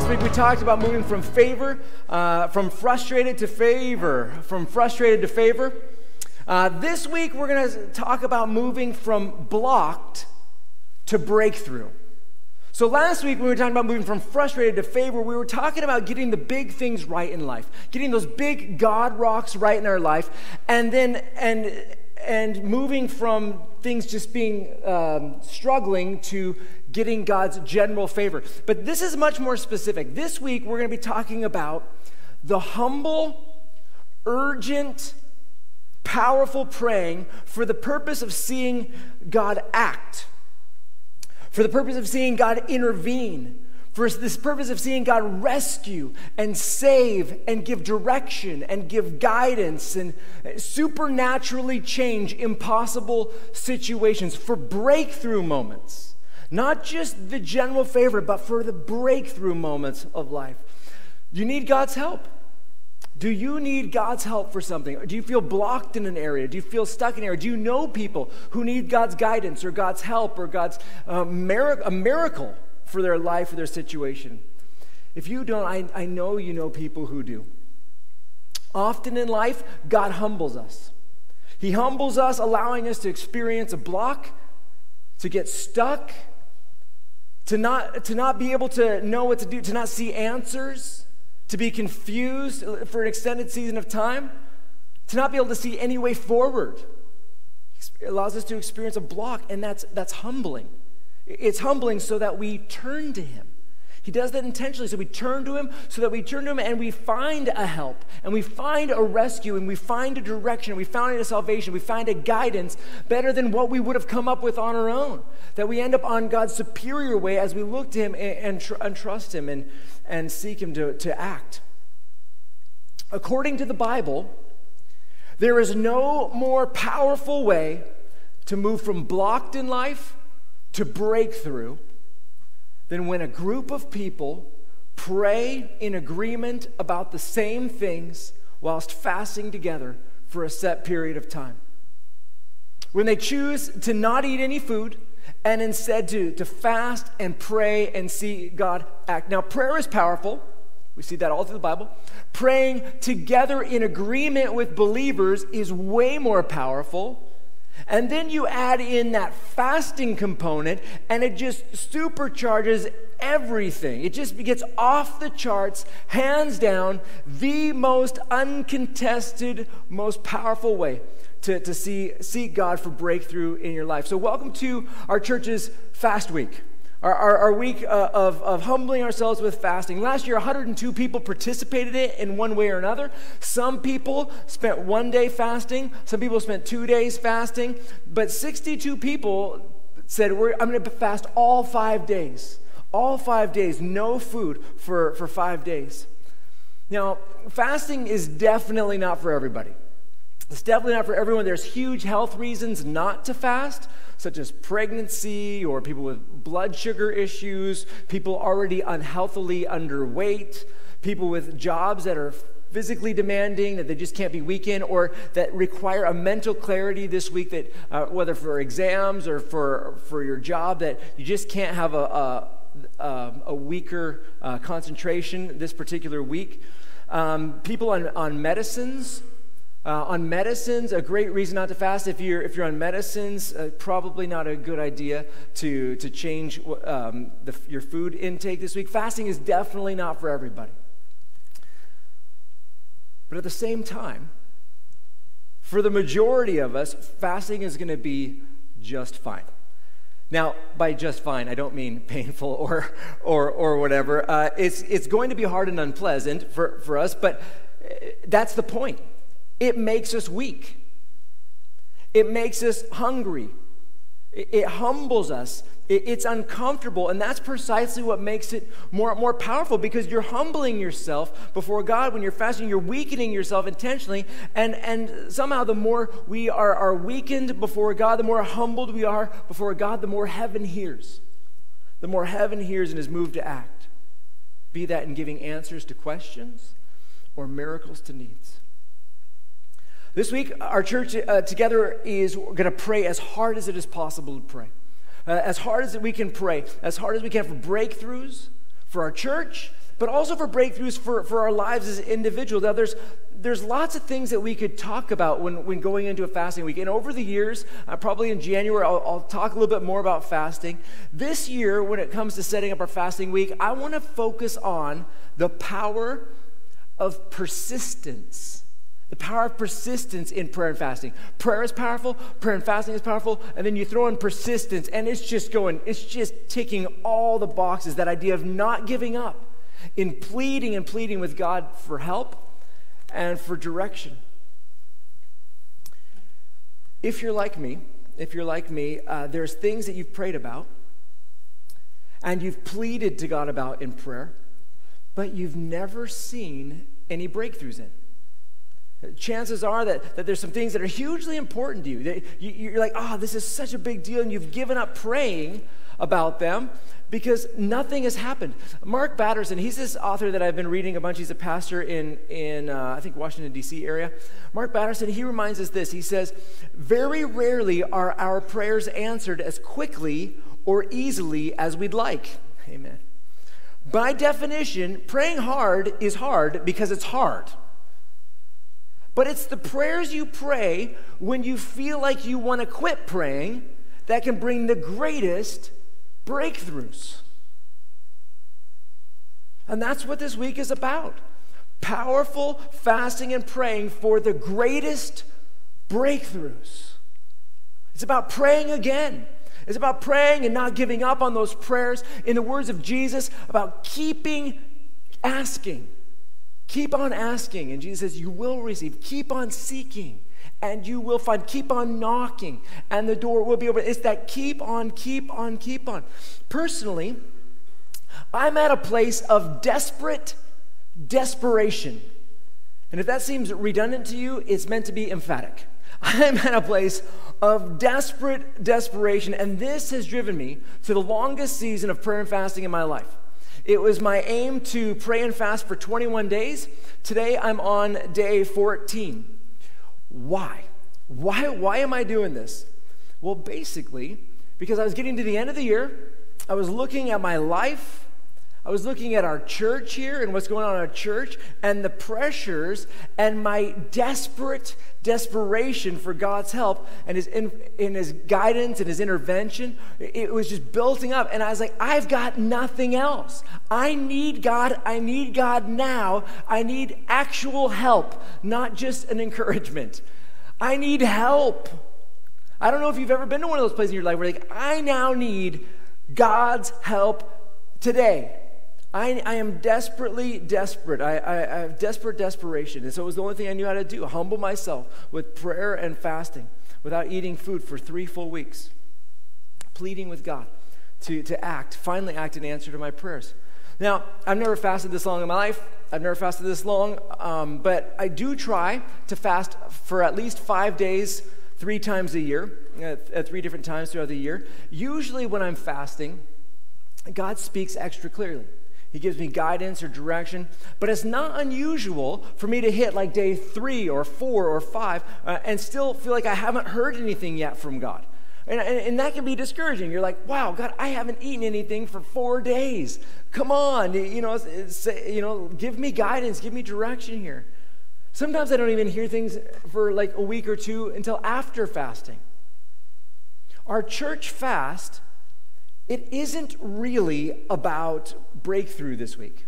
Last week we talked about moving from from frustrated to favor. This week we're going to talk about moving from blocked to breakthrough. So last week when we were talking about moving from frustrated to favor, we were talking about getting the big things right in life, getting those big God rocks right in our life, and moving from things just being struggling to getting God's general favor. But this is much more specific. This week we're going to be talking about the humble, urgent, powerful praying for the purpose of seeing God act, for the purpose of seeing God intervene, for this purpose of seeing God rescue and save and give direction and give guidance and supernaturally change impossible situations, for breakthrough moments. Not just the general favor, but for the breakthrough moments of life. You need God's help. Do you need God's help for something? Do you feel blocked in an area? Do you feel stuck in an area? Do you know people who need God's guidance or God's help or God's a miracle for their life or their situation? If you don't, I know you know people who do. Often in life, God humbles us. He humbles us, allowing us to experience a block, to get stuck, to not be able to know what to do, to not see answers, to be confused for an extended season of time, to not be able to see any way forward. It allows us to experience a block, and that's humbling. It's humbling so that we turn to Him. He does that intentionally, so we turn to Him, and we find a help, and we find a rescue, and we find a direction, we find a salvation, we find a guidance better than what we would have come up with on our own. That we end up on God's superior way as we look to Him and trust Him and seek Him to act. According to the Bible, there is no more powerful way to move from blocked in life to breakthrough than when a group of people pray in agreement about the same things whilst fasting together for a set period of time. When they choose to not eat any food and instead to fast and pray and see God act. Now, prayer is powerful. We see that all through the Bible. Praying together in agreement with believers is way more powerful. And then you add in that fasting component, and it just supercharges everything. It just gets off the charts, hands down, the most uncontested, most powerful way to seek God for breakthrough in your life. So welcome to our church's Fast Week. Our week of humbling ourselves with fasting. Last year, 102 people participated in it in one way or another. Some people spent 1 day fasting. Some people spent 2 days fasting. But 62 people said, I'm going to fast all 5 days. All 5 days, no food for 5 days. Now, fasting is definitely not for everybody. It's definitely not for everyone. There's huge health reasons not to fast, such as pregnancy or people with blood sugar issues, people already unhealthily underweight, people with jobs that are physically demanding, that they just can't be weak in, or that require a mental clarity this week, that whether for exams or for your job, that you just can't have a weaker concentration this particular week. People on medicines. A great reason not to fast. If you're on medicines, probably not a good idea to change your food intake this week. Fasting is definitely not for everybody. But at the same time, for the majority of us, fasting is going to be just fine. Now, by just fine, I don't mean painful or whatever. It's going to be hard and unpleasant for us, but that's the point. It makes us weak. It makes us hungry. It humbles us. It's uncomfortable, and that's precisely what makes it more powerful, because you're humbling yourself before God. When you're fasting, you're weakening yourself intentionally, and somehow the more we are weakened before God, the more humbled we are before God, the more heaven hears. The more heaven hears and is moved to act, be that in giving answers to questions or miracles to needs. This week, our church together is going to pray as hard as it is possible to pray. As hard as we can pray, as hard as we can for breakthroughs, for our church, but also for breakthroughs for our lives as individuals. Now, there's lots of things that we could talk about when going into a fasting week. And over the years, probably in January, I'll talk a little bit more about fasting. This year, when it comes to setting up our fasting week, I want to focus on the power of persistence. The power of persistence in prayer and fasting. Prayer is powerful, prayer and fasting is powerful, and then you throw in persistence, and it's just ticking all the boxes. That idea of not giving up, in pleading and pleading with God for help and for direction. If you're like me, there's things that you've prayed about and you've pleaded to God about in prayer, but you've never seen any breakthroughs in. Chances are that there's some things that are hugely important to you. That you're like, this is such a big deal, and you've given up praying about them because nothing has happened. Mark Batterson, he's this author that I've been reading a bunch. He's a pastor in I think, Washington, D.C. area. Mark Batterson, he reminds us this. He says, very rarely are our prayers answered as quickly or easily as we'd like. Amen. By definition, praying hard is hard because it's hard. But it's the prayers you pray when you feel like you want to quit praying that can bring the greatest breakthroughs. And that's what this week is about. Powerful fasting and praying for the greatest breakthroughs. It's about praying again. It's about praying and not giving up on those prayers. In the words of Jesus, about keeping asking. Keep on asking, and Jesus says, you will receive. Keep on seeking, and you will find. Keep on knocking, and the door will be open. It's that keep on. Personally, I'm at a place of desperation. And if that seems redundant to you, it's meant to be emphatic. I'm at a place of desperation, and this has driven me to the longest season of prayer and fasting in my life. It was my aim to pray and fast for 21 days. Today, I'm on day 14. Why? Why am I doing this? Well, basically, because I was getting to the end of the year. I was looking at my life. I was looking at our church here and what's going on in our church and the pressures and my desperation for God's help and his guidance and his intervention. It was just building up, and I was like, I've got nothing else. I need God. I need God now. I need actual help, not just an encouragement. I need help. I don't know if you've ever been to one of those places in your life where you're like, I now need God's help today. I am desperately desperate. I have desperation. And so it was the only thing I knew how to do, humble myself with prayer and fasting without eating food for 3 full weeks, pleading with God to finally act in answer to my prayers. Now, I've never fasted this long in my life. I've never fasted this long, but I do try to fast for at least 5 days, 3 times a year, at 3 different times throughout the year. Usually when I'm fasting, God speaks extra clearly. He gives me guidance or direction, but it's not unusual for me to hit like day 3 or 4 or 5 and still feel like I haven't heard anything yet from God. And that can be discouraging. You're like, wow, God, I haven't eaten anything for 4 days. Come on, give me guidance, give me direction here. Sometimes I don't even hear things for like a week or 2 until after fasting. Our church fast, it isn't really about breakthrough this week.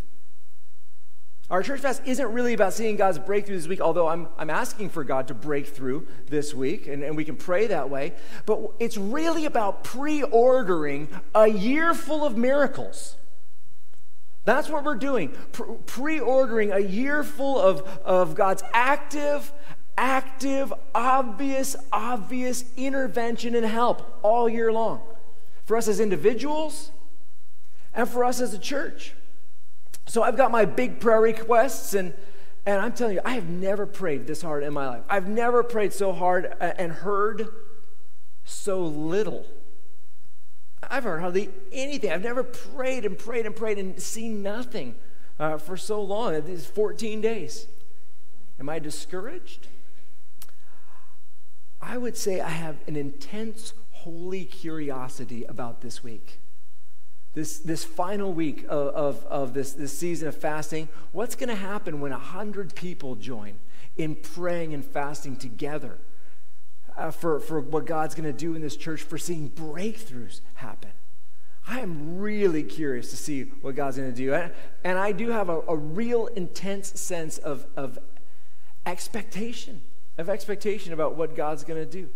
Our church fast isn't really about seeing God's breakthrough this week, although I'm asking for God to break through this week, and we can pray that way. But it's really about pre-ordering a year full of miracles. That's what we're doing, pre-ordering a year full of God's active, obvious intervention and help all year long. For us as individuals, and for us as a church. So I've got my big prayer requests, and I'm telling you, I have never prayed this hard in my life. I've never prayed so hard and heard so little. I've heard hardly anything. I've never prayed and seen nothing for so long, these 14 days. Am I discouraged? I would say I have an intense holy curiosity about this week. this final week of this season of fasting, what's going to happen when 100 people join in praying and fasting together for what God's going to do in this church, for seeing breakthroughs happen? I am really curious to see what God's going to do. And I do have a real intense sense of expectation about what God's going to do.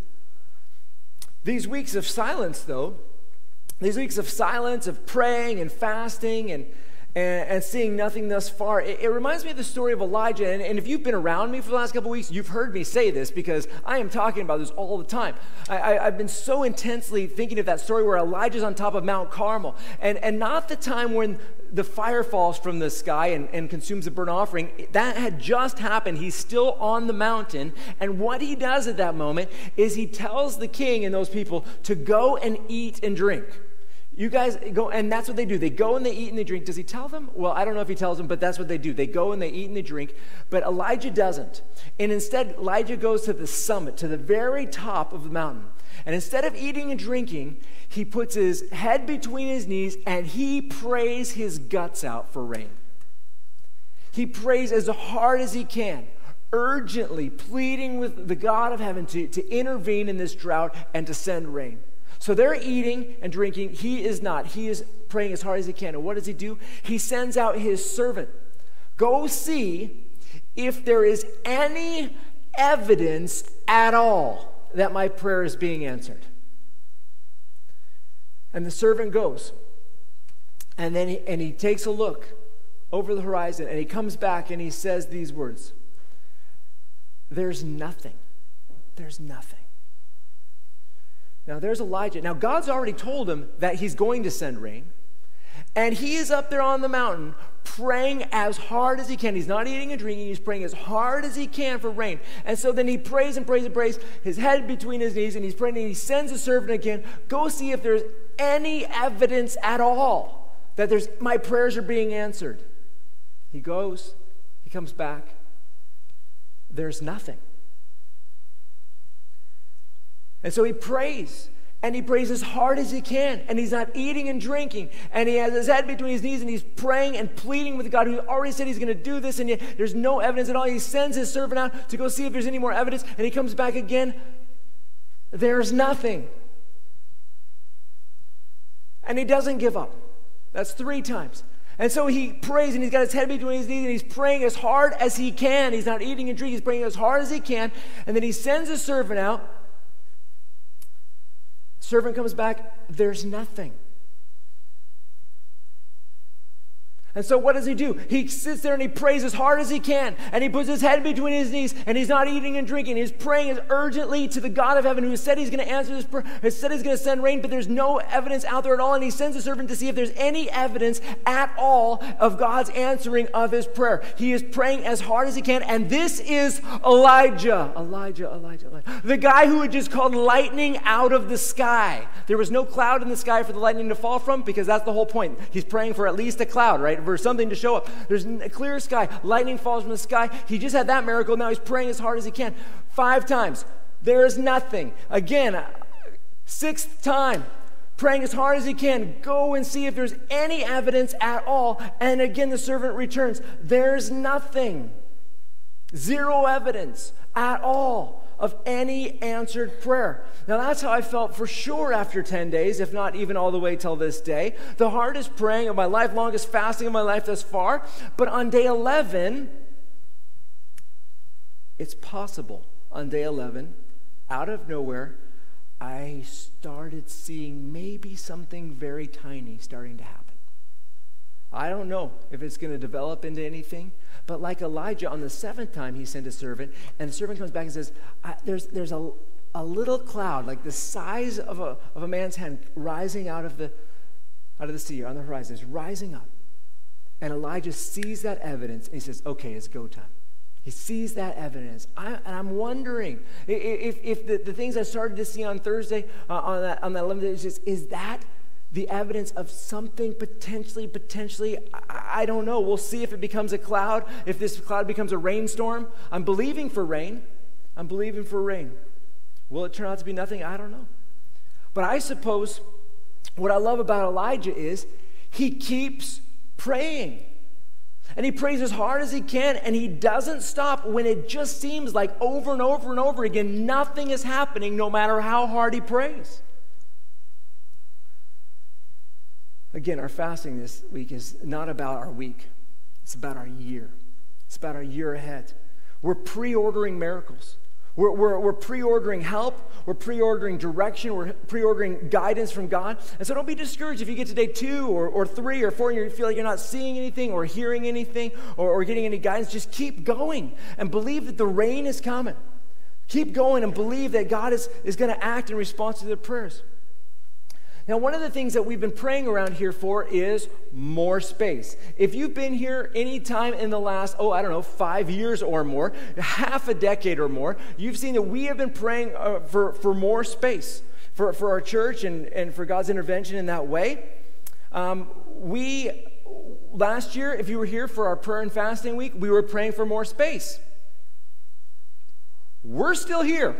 These weeks of silence, though, these weeks of silence, of praying and fasting and seeing nothing thus far, it reminds me of the story of Elijah. And if you've been around me for the last couple of weeks, you've heard me say this, because I am talking about this all the time. I've been so intensely thinking of that story where Elijah's on top of Mount Carmel, and not the time when the fire falls from the sky and consumes the burnt offering. That had just happened. He's still on the mountain, and what he does at that moment is he tells the king and those people to go and eat and drink. You guys go, and that's what they do. They go and they eat and they drink. Does he tell them? Well, I don't know if he tells them, but that's what they do. They go and they eat and they drink, but Elijah doesn't. And instead, Elijah goes to the summit, to the very top of the mountain. And instead of eating and drinking, he puts his head between his knees and he prays his guts out for rain. He prays as hard as he can, urgently pleading with the God of heaven to intervene in this drought and to send rain. So they're eating and drinking. He is not. He is praying as hard as he can. And what does he do? He sends out his servant. Go see if there is any evidence at all that my prayer is being answered. And the servant goes. And then he takes a look over the horizon, and he comes back and he says these words: there's nothing. There's nothing. Now, there's Elijah. Now, God's already told him that he's going to send rain. And he is up there on the mountain praying as hard as he can. He's not eating and drinking. He's praying as hard as he can for rain. And so then he prays and prays and prays, his head between his knees, and he's praying, and he sends a servant again. Go see if there's any evidence at all that my prayers are being answered. He goes. He comes back. There's nothing. And so he prays, and he prays as hard as he can, and he's not eating and drinking, and he has his head between his knees, and he's praying and pleading with God who already said he's going to do this, and yet there's no evidence at all. He sends his servant out to go see if there's any more evidence, and he comes back again. There's nothing. And he doesn't give up. That's 3 times. And so he prays, and he's got his head between his knees, and he's praying as hard as he can. He's not eating and drinking. He's praying as hard as he can, and then he sends his servant out. Servant comes back, there's nothing. And so what does he do? He sits there and he prays as hard as he can, and he puts his head between his knees, and he's not eating and drinking. He's praying as urgently to the God of heaven who has said he's going to answer this prayer, has said he's going to send rain, but there's no evidence out there at all. And he sends a servant to see if there's any evidence at all of God's answering of his prayer. He is praying as hard as he can, and this is Elijah. Elijah. The guy who had just called lightning out of the sky. There was no cloud in the sky for the lightning to fall from, because that's the whole point. He's praying for at least a cloud, right? For something to show up. There's a clear sky. Lightning falls from the sky. He just had that miracle. Now he's praying as hard as he can. 5 times. There is nothing. Again, 6th time. Praying as hard as he can. Go and see if there's any evidence at all. And again, the servant returns. There's nothing. 0 evidence at all of any answered prayer. Now that's how I felt for sure after 10 days, if not even all the way till this day. The hardest praying of my life, longest fasting of my life thus far. But on day 11, it's possible. On day 11, out of nowhere, I started seeing maybe something very tiny starting to happen. I don't know if it's going to develop into anything, but like Elijah, on the 7th time, he sent a servant, and the servant comes back and says, there's a little cloud, like the size of a man's hand, rising out of the sea, on the horizon. It's rising up. And Elijah sees that evidence, and he says, okay, it's go time. He sees that evidence. And I'm wondering if the things I started to see on Thursday, on that 11th day, is that the evidence of something potentially, I don't know. We'll see if it becomes a cloud, if this cloud becomes a rainstorm. I'm believing for rain. Will it turn out to be nothing? I don't know. But I suppose what I love about Elijah is he keeps praying. And he prays as hard as he can, and he doesn't stop when it just seems like over and over and over again, nothing is happening no matter how hard he prays. Again, our fasting this week is not about our week. It's about our year. It's about our year ahead. We're pre-ordering miracles. We're pre-ordering help. We're pre-ordering direction. We're pre-ordering guidance from God. And so don't be discouraged if you get to day 2 or 3 or 4 and you feel like you're not seeing anything or hearing anything or getting any guidance. Just keep going and believe that the rain is coming. Keep going and believe that God is going to act in response to their prayers. Now, one of the things that we've been praying around here for is more space. If you've been here any time in the last, 5 years or more, half a decade or more, you've seen that we have been praying for more space for our church and for God's intervention in that way. Last year, if you were here for our prayer and fasting week, we were praying for more space. We're still here.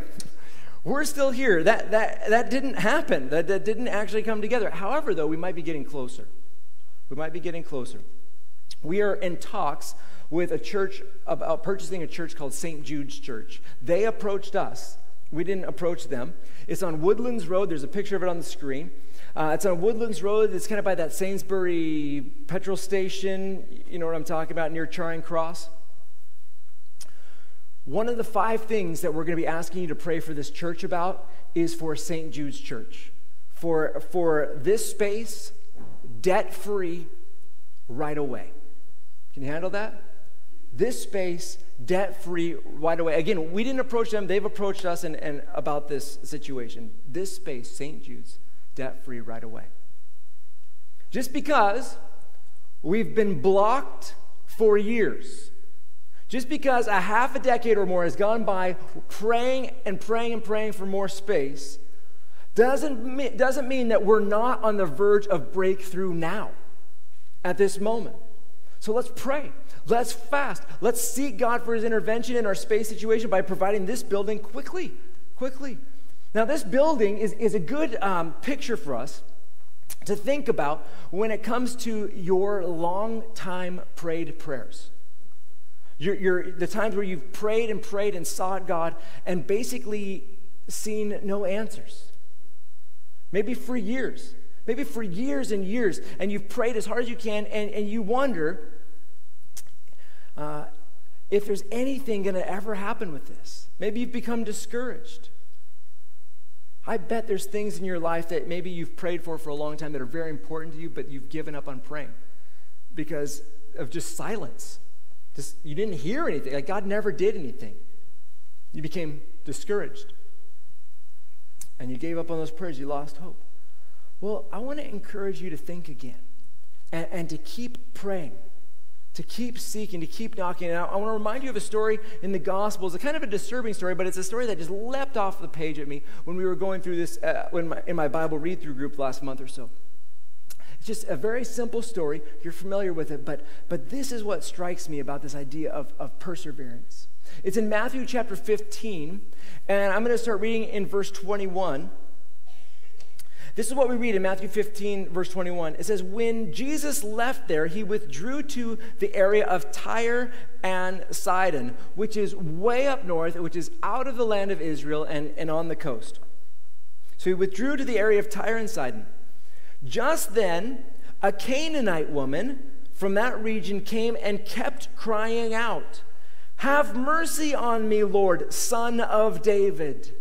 We're still here. That didn't happen. That didn't actually come together. However, though, we might be getting closer. We might be getting closer. We are in talks with a church about purchasing a church called St. Jude's Church. They approached us. We didn't approach them. It's on Woodlands Road. There's a picture of it on the screen. It's on Woodlands Road. It's kind of by that Sainsbury petrol station. You know what I'm talking about, near Charing Cross. One of the 5 things that we're going to be asking you to pray for this church about is for St. Jude's Church. For this space, debt-free, right away. Can you handle that? This space, debt-free, right away. Again, we didn't approach them. They've approached us and about this situation. This space, St. Jude's, debt-free, right away. Just because we've been blocked for years. Just because a half a decade or more has gone by praying and praying and praying for more space doesn't mean that we're not on the verge of breakthrough now, at this moment. So let's pray. Let's fast. Let's seek God for his intervention in our space situation by providing this building quickly. Now, this building is a good picture for us to think about when it comes to your long time prayed prayers. The times where you've prayed and sought God and basically seen no answers. Maybe for years and years, and you've prayed as hard as you can, and you wonder if there's anything going to ever happen with this. Maybe you've become discouraged. I bet there's things in your life that maybe you've prayed for a long time that are very important to you, but you've given up on praying because of just silence. You didn't hear anything. Like God never did anything. You became discouraged. And you gave up on those prayers. You lost hope. Well, I want to encourage you to think again and to keep praying, to keep seeking, to keep knocking. And I want to remind you of a story in the Gospels. It's kind of a disturbing story, but it's a story that just leapt off the page at me when we were going through this in my Bible read-through group last month or so. It's just a very simple story. You're familiar with it, but this is what strikes me about this idea of perseverance. It's in Matthew chapter 15, and I'm going to start reading in verse 21. This is what we read in Matthew 15, verse 21. It says, when Jesus left there, he withdrew to the area of Tyre and Sidon, which is way up north, which is out of the land of Israel and on the coast. So he withdrew to the area of Tyre and Sidon. Just then, a Canaanite woman from that region came and kept crying out, "Have mercy on me, Lord, Son of David.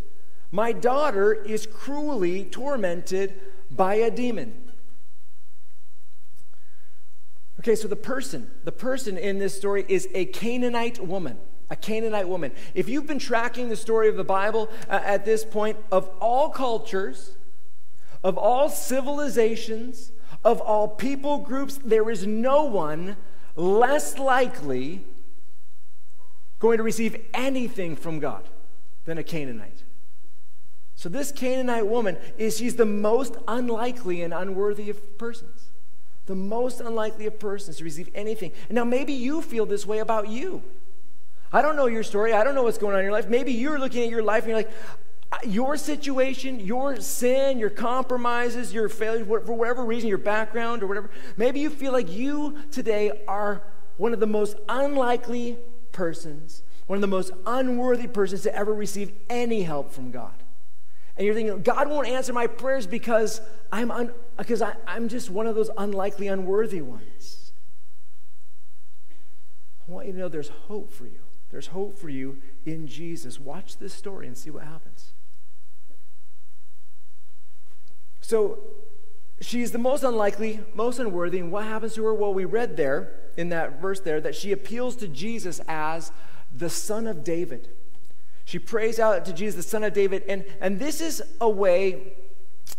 My daughter is cruelly tormented by a demon." Okay, so the person in this story is a Canaanite woman. A Canaanite woman. If you've been tracking the story of the Bible at this point, of all cultures, of all civilizations, of all people groups, there is no one less likely going to receive anything from God than a Canaanite. So this Canaanite woman she's the most unlikely and unworthy of persons. The most unlikely of persons to receive anything. And now maybe you feel this way about you. I don't know your story. I don't know what's going on in your life. Maybe you're looking at your life and you're like, your situation, your sin, your compromises, your failures, for whatever reason, your background or whatever, maybe you feel like you today are one of the most unlikely persons, one of the most unworthy persons to ever receive any help from God. And you're thinking, God won't answer my prayers because I'm just one of those unlikely, unworthy ones. I want you to know there's hope for you. There's hope for you in Jesus. Watch this story and see what happens. So she's the most unlikely, most unworthy, and what happens to her? Well, we read there, in that verse there, that she appeals to Jesus as the Son of David. She prays out to Jesus, the Son of David, and this is a way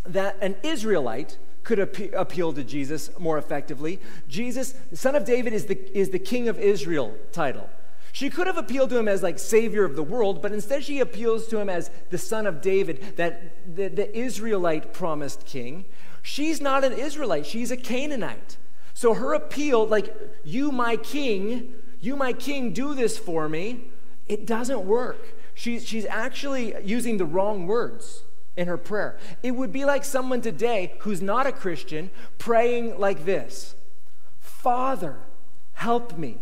that an Israelite could appeal to Jesus more effectively. Jesus, the Son of David, is the King of Israel title. She could have appealed to him as like Savior of the world, but instead she appeals to him as the Son of David, that the Israelite promised king. She's not an Israelite, she's a Canaanite. So her appeal, like, you my king, do this for me, it doesn't work. She's actually using the wrong words in her prayer. It would be like someone today who's not a Christian praying like this: Father, help me.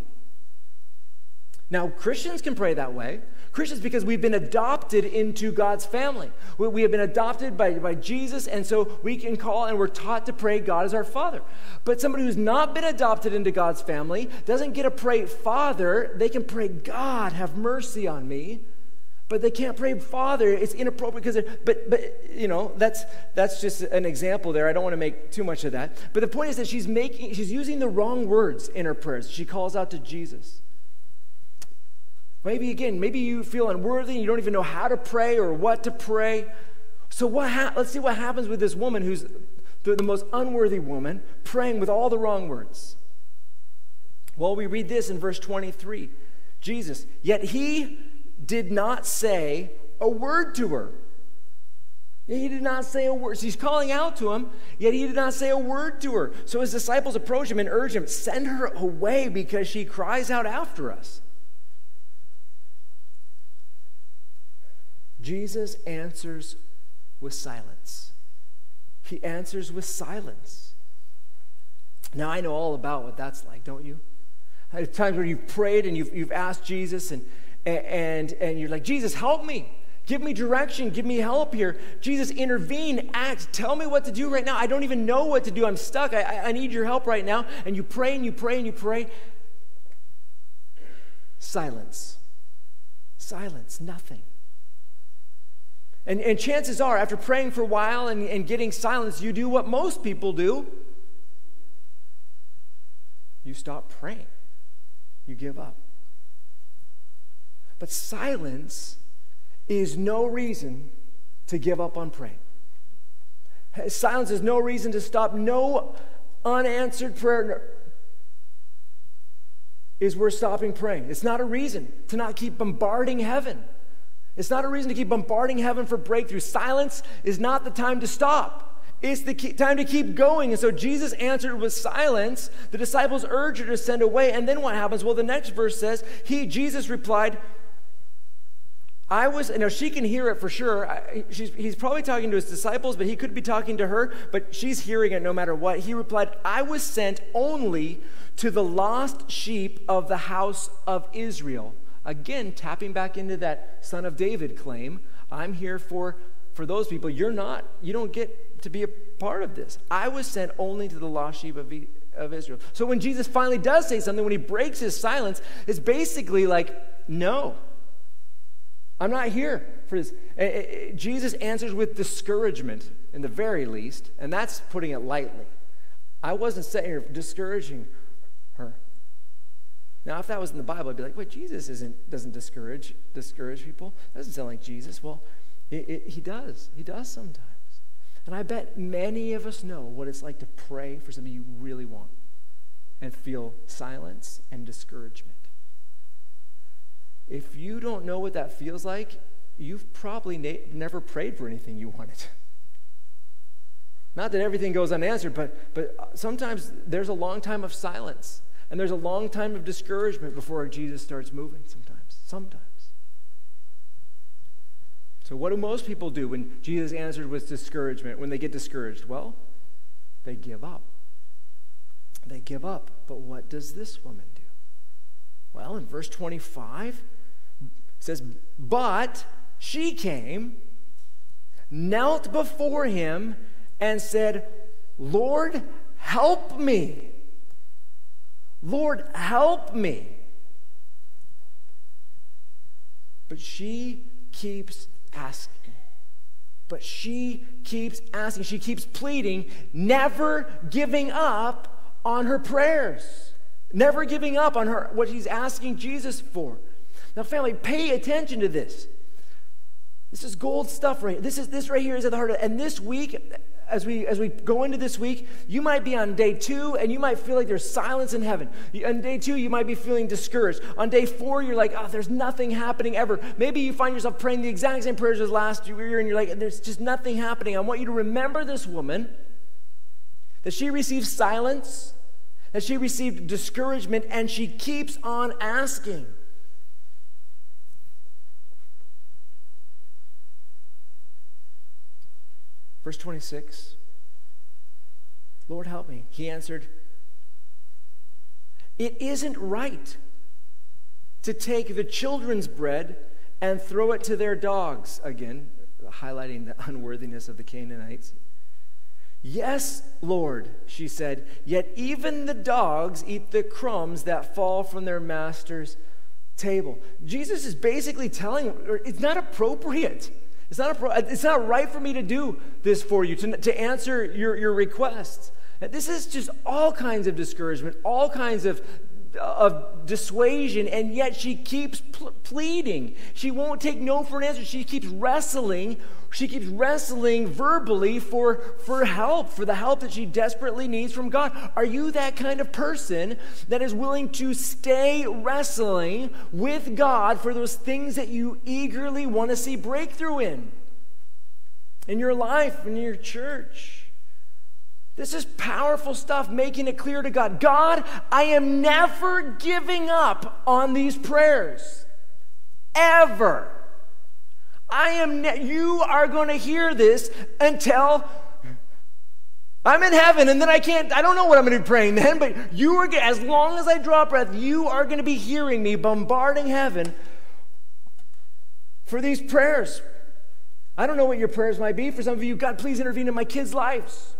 Now, Christians can pray that way. Christians, because we've been adopted into God's family. We have been adopted by Jesus, and so we can call and we're taught to pray God as our Father. But somebody who's not been adopted into God's family doesn't get to pray Father. They can pray God, have mercy on me. But they can't pray Father. It's inappropriate because, but you know, that's just an example there. I don't want to make too much of that. But the point is that she's using the wrong words in her prayers. She calls out to Jesus. Maybe you feel unworthy and you don't even know how to pray or what to pray. So let's see what happens with this woman who's the most unworthy woman praying with all the wrong words. Well, we read this in verse 23. Jesus, yet he did not say a word to her. He did not say a word. She's calling out to him, yet he did not say a word to her. So his disciples approach him and urge him, send her away because she cries out after us. Jesus answers with silence. He answers with silence. Now, I know all about what that's like, don't you? There's times where you've prayed and you've asked Jesus and you're like, Jesus, help me. Give me direction. Give me help here. Jesus, intervene, act. Tell me what to do right now. I don't even know what to do. I'm stuck. I need your help right now. And you pray and you pray and you pray. Silence. Silence. Nothing. And chances are, after praying for a while and getting silence, you do what most people do. You stop praying. You give up. But silence is no reason to give up on praying. Silence is no reason to stop. No unanswered prayer is worth stopping praying. It's not a reason to not keep bombarding heaven. It's not a reason to keep bombarding heaven for breakthrough. Silence is not the time to stop. It's the time to keep going. And so Jesus answered with silence. The disciples urged her to send away. And then what happens? Well, the next verse says, Jesus replied, she can hear it for sure. He's probably talking to his disciples, but he could be talking to her, but she's hearing it no matter what. He replied, I was sent only to the lost sheep of the house of Israel. Again, tapping back into that Son of David claim. I'm here for those people. You don't get to be a part of this. I was sent only to the lost sheep of Israel. So when Jesus finally does say something, when he breaks his silence, it's basically like, no, I'm not here for this. Jesus answers with discouragement, in the very least, and that's putting it lightly. I wasn't sitting here discouraging her. Now, if that was in the Bible, I'd be like, wait, Jesus doesn't discourage people. That doesn't sound like Jesus. Well, he does. He does sometimes. And I bet many of us know what it's like to pray for something you really want and feel silence and discouragement. If you don't know what that feels like, you've probably never prayed for anything you wanted. Not that everything goes unanswered, but sometimes there's a long time of silence, and there's a long time of discouragement before Jesus starts moving sometimes. So what do most people do when Jesus answered with discouragement, when they get discouraged? Well, they give up. They give up. But what does this woman do? Well, in verse 25, it says, but she came, knelt before him, and said, Lord, help me. Lord, help me. But she keeps asking. But she keeps asking. She keeps pleading, never giving up on her prayers. Never giving up on her what she's asking Jesus for. Now, family, pay attention to this. This is gold stuff right here. This right here is at the heart of it. And this week, as we go into this week, you might be on day 2 and you might feel like there's silence in heaven. On day 2, you might be feeling discouraged. On day 4, you're like, oh, there's nothing happening ever. Maybe you find yourself praying the exact same prayers as last year and you're like, there's just nothing happening. I want you to remember this woman, that she received silence, that she received discouragement, and she keeps on asking. Verse 26, Lord, help me. He answered, it isn't right to take the children's bread and throw it to their dogs. Again, highlighting the unworthiness of the Canaanites. Yes, Lord, she said, yet even the dogs eat the crumbs that fall from their master's table. Jesus is basically telling her, it's not appropriate. It's not right for me to do this for you, to answer your requests. And this is just all kinds of discouragement, all kinds of dissuasion, and yet she keeps pleading. She won't take no for an answer. She keeps wrestling. She keeps wrestling verbally for help, for the help that she desperately needs from God. Are you that kind of person that is willing to stay wrestling with God for those things that you eagerly want to see breakthrough in your life, in your church? This is powerful stuff, making it clear to God. God, I am never giving up on these prayers. Ever. You are going to hear this until I'm in heaven, and then I don't know what I'm going to be praying then, but as long as I draw breath, you are going to be hearing me bombarding heaven for these prayers. I don't know what your prayers might be. For some of you, God, please intervene in my kids' lives.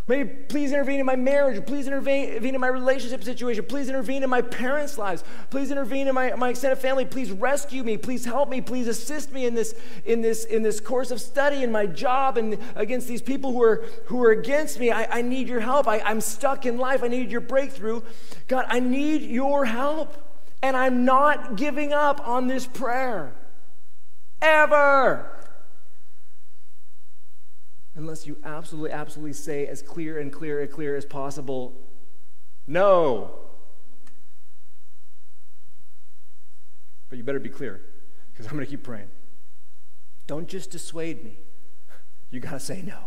Maybe please intervene in my marriage. Please intervene in my relationship situation. Please intervene in my parents' lives. Please intervene in my extended family. Please rescue me. Please help me. Please assist me in this course of study, in my job, and against these people who are against me. I need your help. I'm stuck in life. I need your breakthrough. God, I need your help. And I'm not giving up on this prayer. Ever. Unless you absolutely say as clear as possible, no. But you better be clear, because I'm going to keep praying. Don't just dissuade me. You got to say no.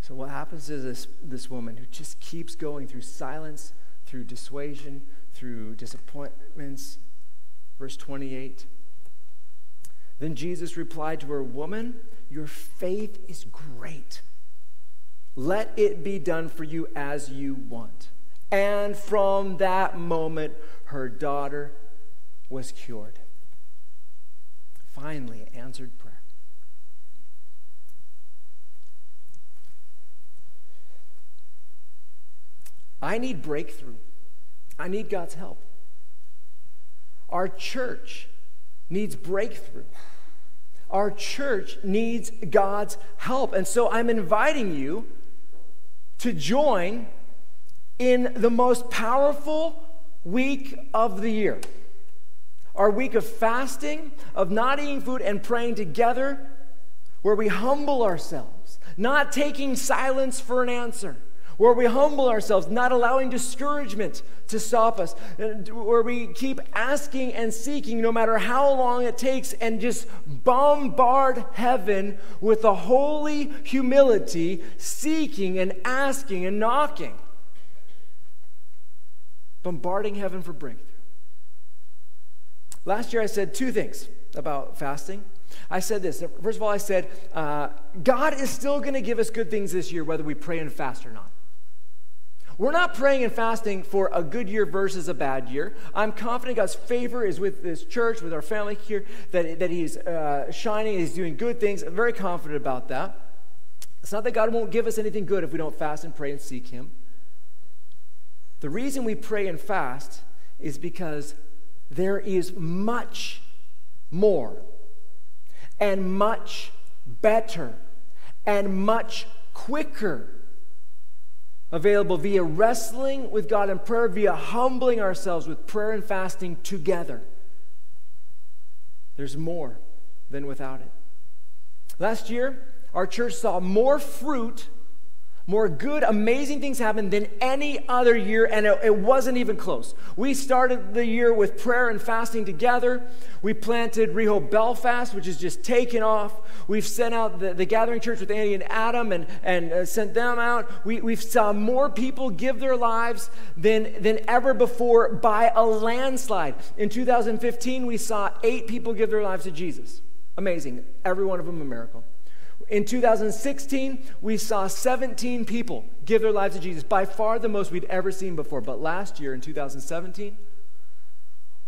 So what happens is this woman who just keeps going through silence, through dissuasion, through disappointments. Verse 28. Then Jesus replied to her, woman, your faith is great. Let it be done for you as you want. And from that moment, her daughter was cured. Finally, answered prayer. I need breakthrough. I need God's help. Our church needs breakthrough. Our church needs God's help. And so I'm inviting you to join in the most powerful week of the year. Our week of fasting, of not eating food and praying together, where we humble ourselves, not taking silence for an answer. Where we humble ourselves, not allowing discouragement to stop us, where we keep asking and seeking no matter how long it takes, and just bombard heaven with a holy humility, seeking and asking and knocking. Bombarding heaven for breakthrough. Last year I said two things. about fasting. I said this. First of all, I said, God is still going to give us good things this year, whether we pray and fast or not. We're not praying and fasting for a good year versus a bad year. I'm confident God's favor is with this church, with our family here, that He's shining, He's doing good things. I'm very confident about that. It's not that God won't give us anything good if we don't fast and pray and seek Him. The reason we pray and fast is because there is much more and much better and much quicker available via wrestling with God in prayer, via humbling ourselves with prayer and fasting together. There's more than without it. Last year, our church saw more fruit, more good, amazing things happen than any other year, and it wasn't even close. We started the year with prayer and fasting together. We planted Rehoboth Belfast, which is just taken off. We've sent out the Gathering Church with Andy and Adam and sent them out. We've saw more people give their lives than ever before by a landslide. In 2015, we saw 8 people give their lives to Jesus. Amazing. Every one of them a miracle. In 2016, we saw 17 people give their lives to Jesus, by far the most we'd ever seen before. But last year, in 2017,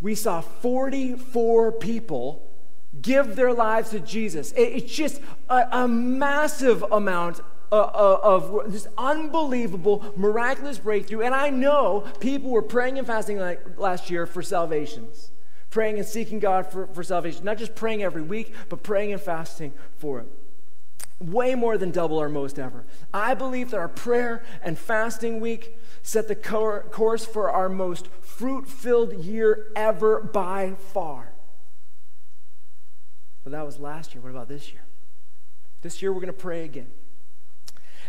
we saw 44 people give their lives to Jesus. It's just a massive amount of just unbelievable, miraculous breakthrough. And I know people were praying and fasting last year for salvations, praying and seeking God for salvation. Not just praying every week, but praying and fasting for it. Way more than double our most ever. I believe that our prayer and fasting week set the course for our most fruit-filled year ever by far. But that was last year. What about this year? This year we're going to pray again.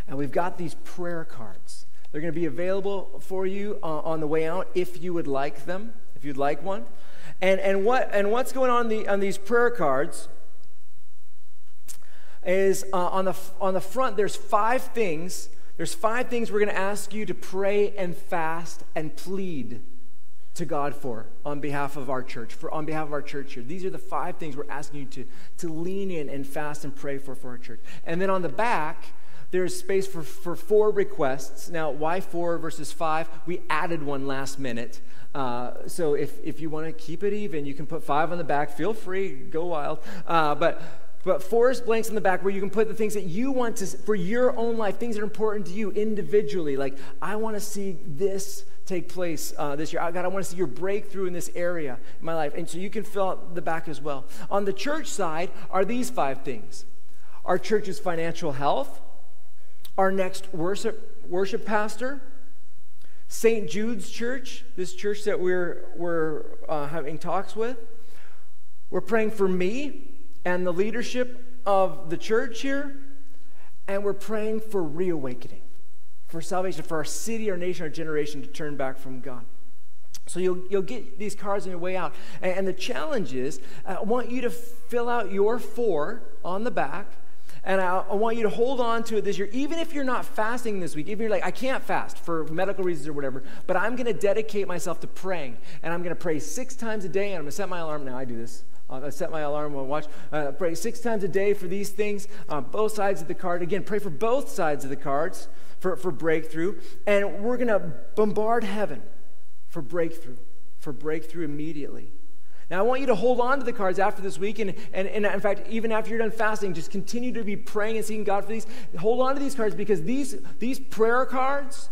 And we've got these prayer cards. They're going to be available for you on the way out if you would like them, if you'd like one. And what's going on these prayer cards is on the front, there's 5 things. There's 5 things we're going to ask you to pray and fast and plead to God for on behalf of our church, on behalf of our church here. These are the 5 things we're asking you to lean in and fast and pray for our church. And then on the back, there's space for 4 requests. Now, why 4 versus 5? We added one last minute. So if you want to keep it even, you can put 5 on the back. Feel free, go wild. But 4 blanks in the back where you can put the things that you want to, for your own life, things that are important to you individually. Like, I want to see this take place this year. God, I want to see your breakthrough in this area in my life. And so you can fill out the back as well. On the church side are these 5 things. Our church's financial health, our next worship pastor, St. Jude's Church, this church that we're having talks with. We're praying for me and the leadership of the church here, and we're praying for reawakening, for salvation, for our city, our nation, our generation to turn back from God. So you'll get these cards on your way out. And the challenge is, I want you to fill out your 4 on the back, and I want you to hold on to it this year, even if you're not fasting this week, even if you're like, I can't fast for medical reasons or whatever, but I'm going to dedicate myself to praying, and I'm going to pray 6 times a day, and I'm going to set my alarm. Now I do this. I set my alarm and watch. Pray 6 times a day for these things, both sides of the card. Again, pray for both sides of the cards for breakthrough. And we're going to bombard heaven for breakthrough immediately. Now, I want you to hold on to the cards after this week. And in fact, even after you're done fasting, just continue to be praying and seeking God for these. Hold on to these cards because these prayer cards,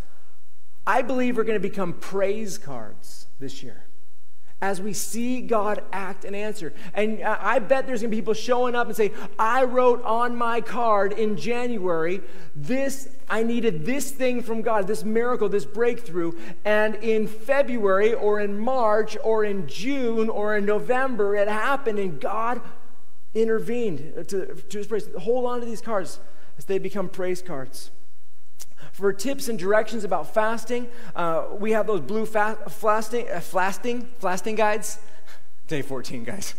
I believe, are going to become praise cards this year, as we see God act and answer. And I bet there's going to be people showing up and say, I wrote on my card in January, I needed this thing from God, this miracle, this breakthrough. And in February or in March or in June or in November, it happened and God intervened to his praise. Hold on to these cards as they become praise cards. For tips and directions about fasting, we have those blue fasting guides. Day 14, guys.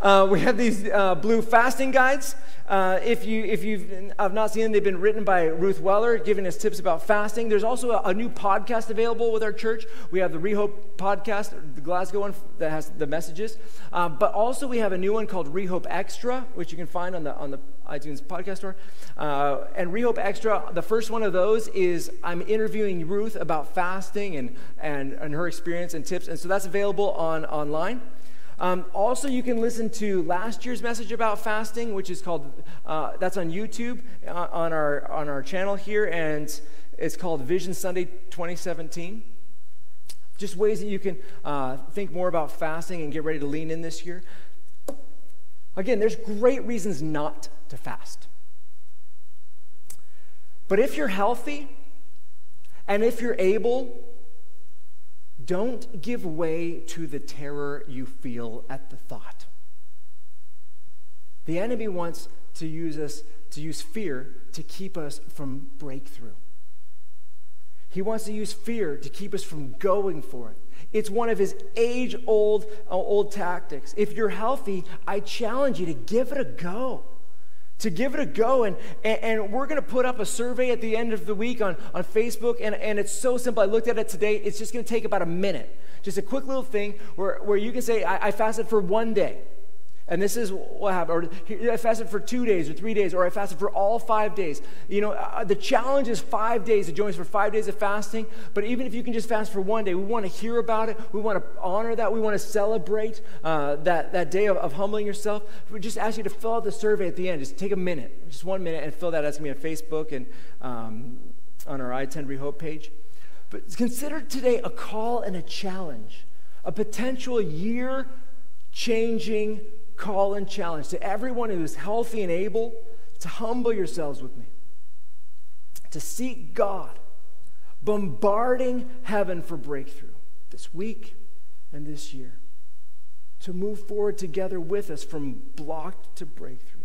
We have these blue fasting guides. If you've not seen them, they've been written by Ruth Weller, giving us tips about fasting. There's also a new podcast available with our church. We have the Rehope podcast, the Glasgow one that has the messages. But also we have a new one called Rehope Extra, which you can find on the iTunes podcast store. And Rehope Extra, the first one of those is I'm interviewing Ruth about fasting and her experience and tips. And so that's available online. Also, you can listen to last year's message about fasting, which is called, that's on YouTube on our channel here, and it's called Vision Sunday 2017. Just ways that you can think more about fasting and get ready to lean in this year. Again, there's great reasons not to fast. But if you're healthy and if you're able, don't give way to the terror you feel at the thought. The enemy wants to use fear to keep us from breakthrough. He wants to use fear to keep us from going for it. It's one of his age-old tactics. If you're healthy, I challenge you to give it a go. And we're going to put up a survey at the end of the week on Facebook, and it's so simple. I looked at it today. It's just going to take about a minute. Just a quick little thing where you can say, I fasted for 1 day. And this is what happened. Or I fasted for 2 days or 3 days, or I fasted for all 5 days. You know, the challenge is 5 days to join us for 5 days of fasting. But even if you can just fast for 1 day, we want to hear about it. We want to honor that. We want to celebrate that day of humbling yourself. We just ask you to fill out the survey at the end. Just take a minute, just 1 minute, and fill that. That's going to be on Facebook and on our I-10 Rehope page. But consider today a call and a challenge, a potential year-changing call and challenge to everyone who is healthy and able to humble yourselves with me, to seek God, bombarding heaven for breakthrough this week and this year, to move forward together with us from blocked to breakthrough.